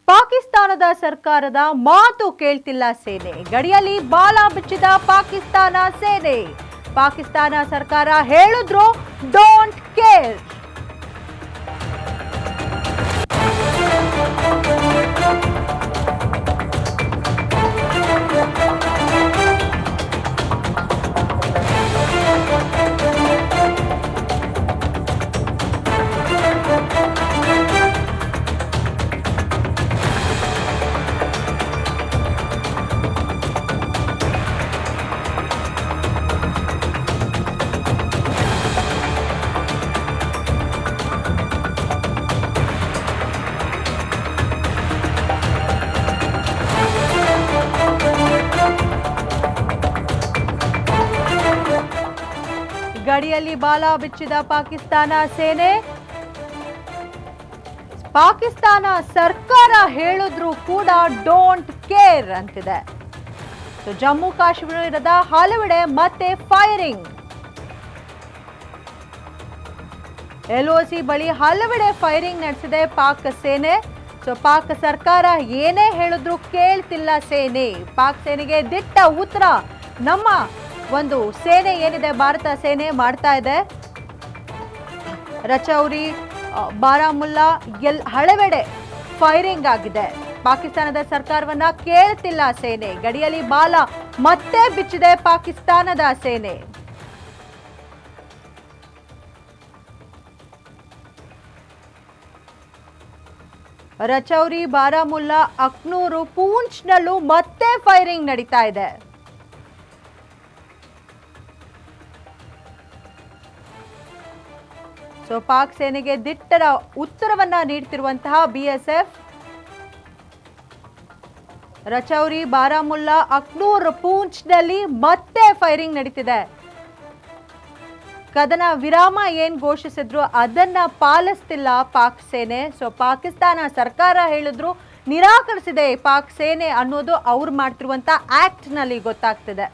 ಪಾಕಿಸ್ತಾನದ ಸರ್ಕಾರದ ಮಾತು ಕೇಳ್ತಿಲ್ಲ ಸೇನೆ. ಗಡಿಯಲ್ಲಿ ಬಾಲ ಬಿಚ್ಚಿದ ಪಾಕಿಸ್ತಾನ ಸೇನೆ. ಪಾಕಿಸ್ತಾನ ಸರ್ಕಾರ ಹೇಳಿದ್ರು ಡೋಂಟ್ ಕೇರ್. ಗಡಿಯಲ್ಲಿ ಬಾಲ ಬಿಚ್ಚಿದ ಪಾಕಿಸ್ತಾನ ಸೇನೆ. ಪಾಕಿಸ್ತಾನ ಸರ್ಕಾರ ಹೇಳಿದ್ರು ಕೂಡ ಡೋಂಟ್ ಕೇರ್ ಅಂತಿದೆ. ಜಮ್ಮು ಕಾಶ್ಮೀರದ ಹಲವೆಡೆ ಮತ್ತೆ ಫೈರಿಂಗ್. LOC ಬಳಿ ಹಲವೆಡೆ ಫೈರಿಂಗ್ ನಡೆಸಿದೆ ಪಾಕ್ ಸೇನೆ. ಪಾಕ್ ಸರ್ಕಾರ ಏನೇ ಹೇಳಿದ್ರು ಕೇಳ್ತಿಲ್ಲ ಸೇನೆ. ಪಾಕ್ ಸೇನೆಗೆ ದಿಟ್ಟ ಉತ್ತರ ನಮ್ಮ ಒಂದು ಸೇನೆ ಏನಿದೆ, ಭಾರತ ಸೇನೆ ಮಾಡ್ತಾ ಇದೆ. ರಚೌರಿ, ಬಾರಾಮುಲ್ಲಾ ಹಲವೆಡೆ ಫೈರಿಂಗ್ ಆಗಿದೆ. ಪಾಕಿಸ್ತಾನದ ಸರ್ಕಾರವನ್ನ ಕೇಳ್ತಿಲ್ಲ ಸೇನೆ. ಗಡಿಯಲ್ಲಿ ಬಾಲ ಮತ್ತೆ ಬಿಚ್ಚಿದೆ ಪಾಕಿಸ್ತಾನದ ಸೇನೆ. ರಚೌರಿ, ಬಾರಾಮುಲ್ಲಾ, ಅಖ್ನೂರು, ಪೂಂಚ್ನಲ್ಲೂ ಮತ್ತೆ ಫೈರಿಂಗ್ ನಡೀತಾ ಇದೆ. ಪಾಕ್ ಸೇನೆಗೆ ದಿಟ್ಟರ ಉತ್ತರವನ್ನ ನೀಡುತ್ತಿರುವಂತಹ BSF. ರಚೌರಿ, ಬಾರಾಮುಲ್ಲಾ, ಅಖ್ನೂರ್, ಪೂಂಚ್ನಲ್ಲಿ ಮತ್ತೆ ಫೈರಿಂಗ್ ನಡೀತಿದೆ. ಕದನ ವಿರಾಮ ಏನ್ ಘೋಷಿಸಿದ್ರು ಅದನ್ನ ಪಾಲಿಸ್ತಿಲ್ಲ ಪಾಕ್ ಸೇನೆ. ಪಾಕಿಸ್ತಾನ ಸರ್ಕಾರ ಹೇಳಿದ್ರು ನಿರಾಕರಿಸಿದೆ ಪಾಕ್ ಸೇನೆ ಅನ್ನೋದು ಅವ್ರು ಮಾಡ್ತಿರುವಂತ ಆಕ್ಟ್ ನಲ್ಲಿ ಗೊತ್ತಾಗ್ತಿದೆ.